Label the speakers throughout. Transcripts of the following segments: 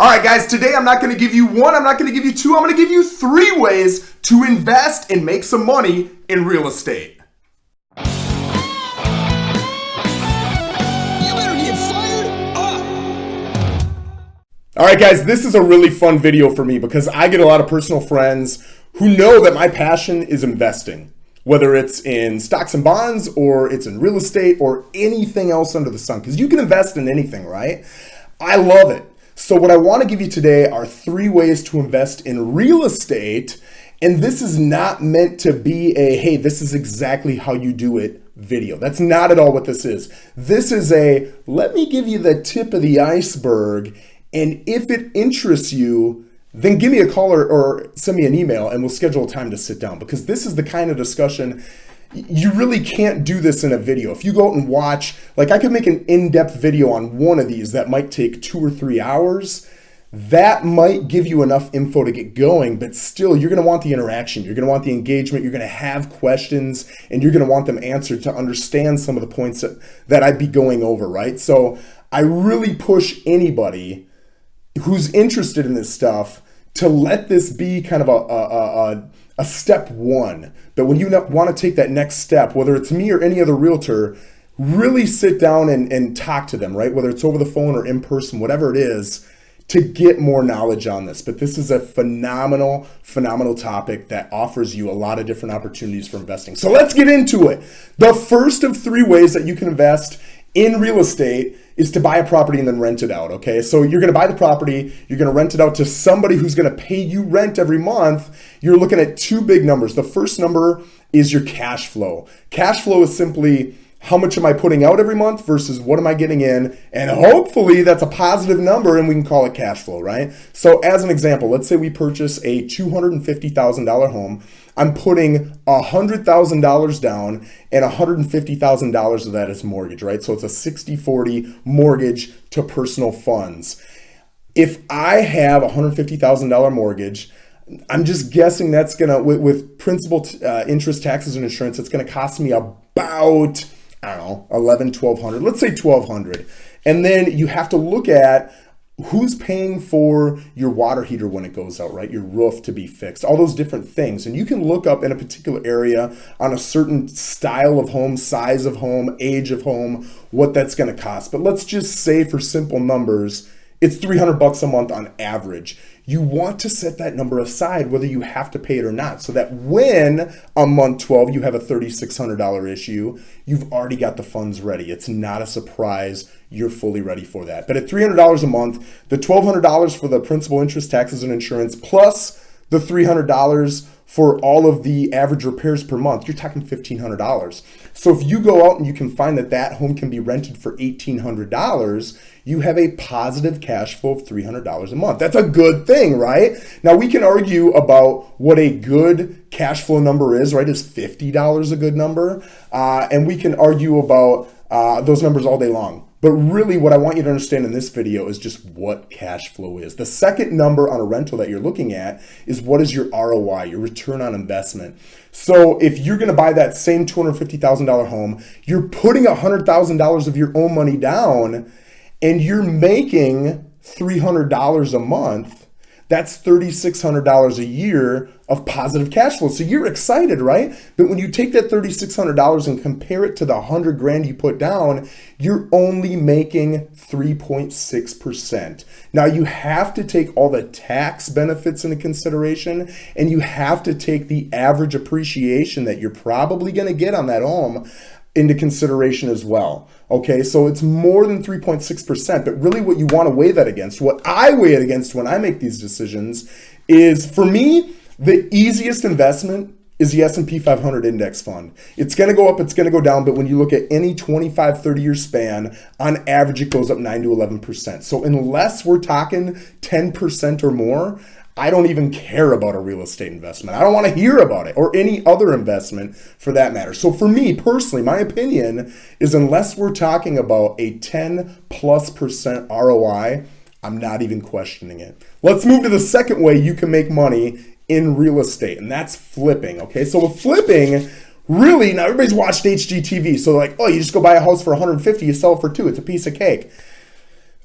Speaker 1: All right, guys, today I'm not going to give you one, I'm not going to give you two, I'm going to give you 3 ways to invest and make some money in real estate.
Speaker 2: You better get fired up.
Speaker 1: All right, guys, this is a really fun video for me because I get a lot of personal friends who know that my passion is investing, whether it's in stocks and bonds or it's in real estate or anything else under the sun, because you can invest in anything, right? I love it. So what I want to give you today are 3 ways to invest in real estate. And this is not meant to be a, hey, this is exactly how you do it video. That's not at all what this is. This is a, let me give you the tip of the iceberg. And if it interests you, then give me a call or send me an email and we'll schedule a time to sit down, because this is the kind of discussion you really can't do this in a video. If you go out and watch, like I could make an in-depth video on one of these that might take 2 or 3 hours. That might give you enough info to get going, but still you're gonna want the interaction, you're gonna want the engagement, you're gonna have questions, and you're gonna want them answered to understand some of the points that I'd be going over, right? So I really push anybody who's interested in this stuff to let this be kind of a step one. But when you want to take that next step, whether it's me or any other realtor, really sit down and talk to them, right? Whether it's over the phone or in person, whatever it is, to get more knowledge on this. But this is a phenomenal topic that offers you a lot of different opportunities for investing. So let's get into it. The first of 3 ways that you can invest in real estate is to buy a property and then rent it out, okay? So you're gonna buy the property, you're gonna rent it out to somebody who's gonna pay you rent every month. You're looking at 2 big numbers. The first number is your cash flow. Cash flow is simply how much am I putting out every month versus what am I getting in? And hopefully that's a positive number and we can call it cash flow, right? So as an example, let's say we purchase a $250,000 home. I'm putting $100,000 down and $150,000 of that is mortgage, right? So it's a 60-40 mortgage to personal funds. If I have a $150,000 mortgage, I'm just guessing that's gonna, with principal, interest, taxes, and insurance, it's gonna cost me about, I don't know, $1,100, $1,200, let's say $1,200. And then you have to look at who's paying for your water heater when it goes out, right? Your roof to be fixed, all those different things. And you can look up in a particular area on a certain style of home, size of home, age of home, what that's gonna cost. But let's just say for simple numbers, it's $300 a month on average. You want to set that number aside whether you have to pay it or not, so that when on month 12 you have a $3,600 issue, you've already got the funds ready. It's not a surprise. You're fully ready for that. But at $300 a month, the $1,200 for the principal, interest, taxes, and insurance, plus the $300 for all of the average repairs per month, you're talking $1,500. So if you go out and you can find that that home can be rented for $1,800, you have a positive cash flow of $300 a month. That's a good thing, right? Now we can argue about what a good cash flow number is, right? Is $50 a good number? And we can argue about those numbers all day long. But really what I want you to understand in this video is just what cash flow is. The second number on a rental that you're looking at is what is your ROI, your return on investment. So if you're gonna buy that same $250,000 home, you're putting $100,000 of your own money down and you're making $300 a month. That's $3,600 a year of positive cash flow. So you're excited, right? But when you take that $3,600 and compare it to the $100,000 you put down, you're only making 3.6%. Now you have to take all the tax benefits into consideration, and you have to take the average appreciation that you're probably gonna get on that home into consideration as well. Okay, so it's more than 3.6%, but really what you want to weigh that against, what I weigh it against when I make these decisions is, for me, the easiest investment is the S&P 500 index fund. It's going to go up, it's going to go down, but when you look at any 25, 30-year span, on average it goes up 9 to 11%. So unless we're talking 10% or more, I don't even care about a real estate investment. I don't want to hear about it, or any other investment for that matter. So for me personally, my opinion is unless we're talking about a 10+% ROI, I'm not even questioning it. Let's move to the second way you can make money in real estate, and that's flipping. Okay, so with flipping, really, now everybody's watched HGTV, so like, oh, you just go buy a house for 150, you sell it for 2, it's a piece of cake.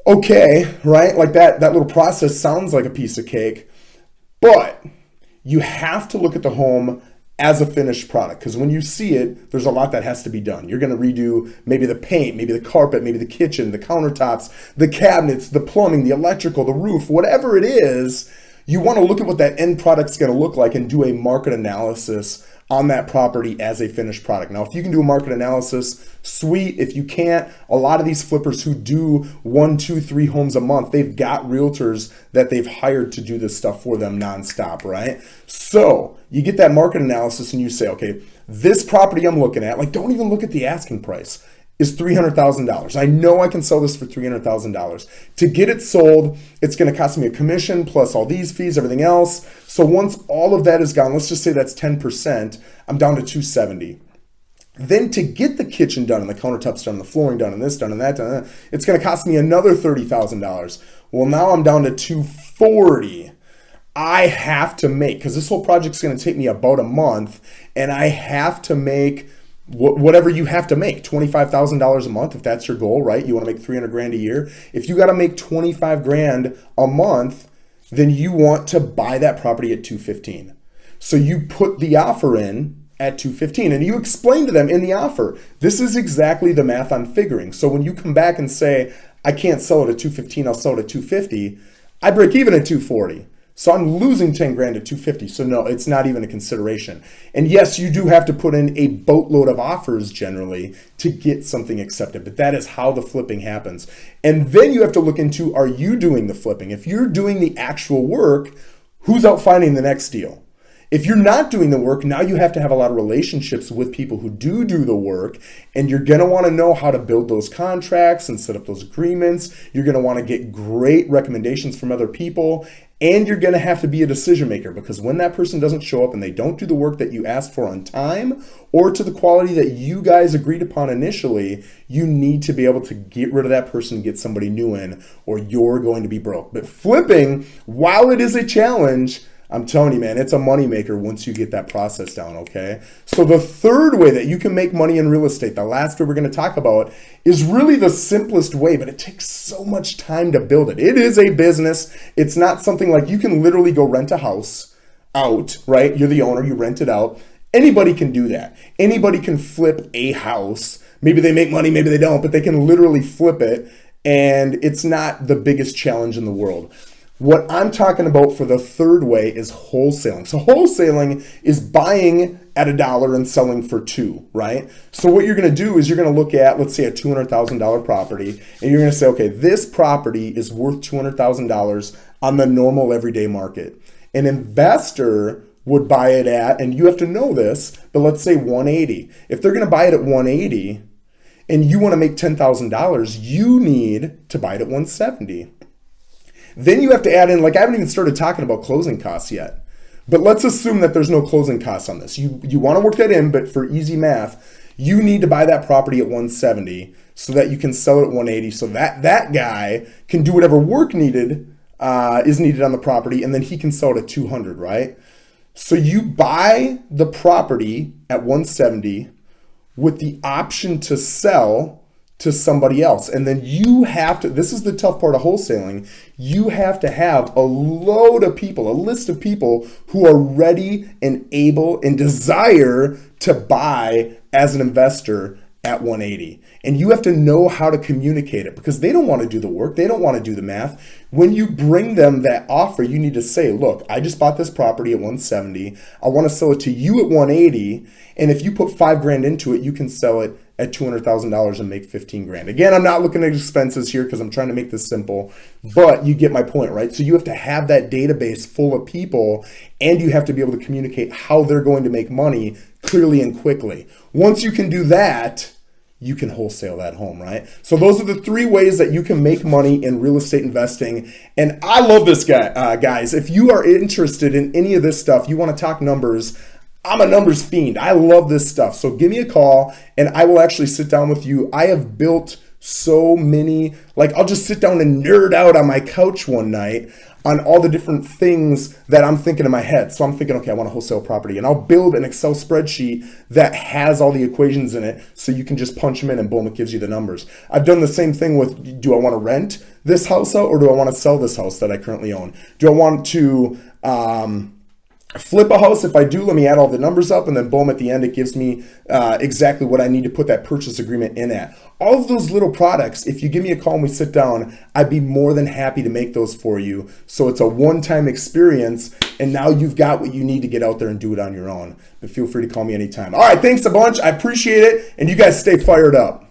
Speaker 1: Okay, right? Like that little process sounds like a piece of cake, but you have to look at the home as a finished product, because when you see it, there's a lot that has to be done. You're going to redo maybe the paint, maybe the carpet, maybe the kitchen, the countertops, the cabinets, the plumbing, the electrical, the roof, whatever it is. You want to look at what that end product's going to look like and do a market analysis on that property as a finished product. Now, if you can do a market analysis, sweet. If you can't, a lot of these flippers who do 1, 2, 3 homes a month, they've got realtors that they've hired to do this stuff for them nonstop, right? So you get that market analysis and you say, okay, this property I'm looking at, like, don't even look at the asking price, is $300,000. I know I can sell this for $300,000. To get it sold, it's going to cost me a commission plus all these fees, everything else. So once all of that is gone, let's just say that's 10%, I'm down to $270. Then to get the kitchen done and the countertops done and the flooring done and this done and that done, it's going to cost me another $30,000. Well, now I'm down to $240. I have to make, because this whole project's going to take me about a month, and I have to make whatever you have to make, $25,000 a month if that's your goal, right? You want to make 300 grand a year. If you got to make 25 grand a month, then you want to buy that property at 215. So you put the offer in at 215 and you explain to them in the offer, this is exactly the math I'm figuring. So when you come back and say, I can't sell it at 215, I'll sell it at 250, I break even at 240. So I'm losing 10 grand at 250. So no, it's not even a consideration. And yes, you do have to put in a boatload of offers generally to get something accepted, but that is how the flipping happens. And then you have to look into, are you doing the flipping? If you're doing the actual work, who's out finding the next deal? If you're not doing the work, now you have to have a lot of relationships with people who do the work, and you're going to want to know how to build those contracts and set up those agreements. You're going to want to get great recommendations from other people, and you're going to have to be a decision maker, because when that person doesn't show up and they don't do the work that you asked for on time or to the quality that you guys agreed upon initially, you need to be able to get rid of that person and get somebody new in, or you're going to be broke. But flipping, while it is a challenge, I'm telling you, man, it's a moneymaker once you get that process down, okay? So the third way that you can make money in real estate, the last way we're going to talk about, is really the simplest way, but it takes so much time to build it. It is a business. It's not something like you can literally go rent a house out, right? You're the owner, you rent it out. Anybody can do that. Anybody can flip a house. Maybe they make money, maybe they don't, but they can literally flip it, and it's not the biggest challenge in the world. What I'm talking about for the third way is wholesaling. So wholesaling is buying at $1 and selling for $2, right? So what you're going to do is you're going to look at, let's say, a $200,000 property, and you're going to say, okay, this property is worth $200,000 on the normal everyday market. An investor would buy it at, and you have to know this, but let's say 180. If they're going to buy it at 180 and you want to make $10,000, you need to buy it at 170. Then you have to add in, like, I haven't even started talking about closing costs yet, but let's assume that there's no closing costs on this. You want to work that in, but for easy math, you need to buy that property at 170 so that you can sell it at 180, so that guy can do whatever work needed is needed on the property, and then he can sell it at 200, right? So you buy the property at 170 with the option to sell to somebody else. And then you have to, this is the tough part of wholesaling, you have to have a load of people, a list of people who are ready and able and desire to buy as an investor at 180. And you have to know how to communicate it, because they don't want to do the work. They don't want to do the math. When you bring them that offer, you need to say, look, I just bought this property at 170. I want to sell it to you at 180. And if you put $5,000 into it, you can sell it at $200,000 and make 15 grand. Again, I'm not looking at expenses here because I'm trying to make this simple, but you get my point, right? So you have to have that database full of people, and you have to be able to communicate how they're going to make money clearly and quickly. Once you can do that, you can wholesale that home, right? So those are the 3 ways that you can make money in real estate investing. And I love this guy, guys. If you are interested in any of this stuff, you want to talk numbers, I'm a numbers fiend. I love this stuff. So give me a call and I will actually sit down with you. I have built so many, like I'll just sit down and nerd out on my couch one night on all the different things that I'm thinking in my head. So I'm thinking, okay, I want to wholesale property, and I'll build an Excel spreadsheet that has all the equations in it, so you can just punch them in and boom, it gives you the numbers. I've done the same thing with, do I want to rent this house out, or do I want to sell this house that I currently own? Do I want to flip a house? If I do, let me add all the numbers up, and then boom, at the end it gives me exactly what I need to put that purchase agreement in at. All of those little products, if you give me a call and we sit down, I'd be more than happy to make those for you. So it's a one-time experience, and now you've got what you need to get out there and do it on your own. But feel free to call me anytime. All right, thanks a bunch. I appreciate it, and you guys stay fired up.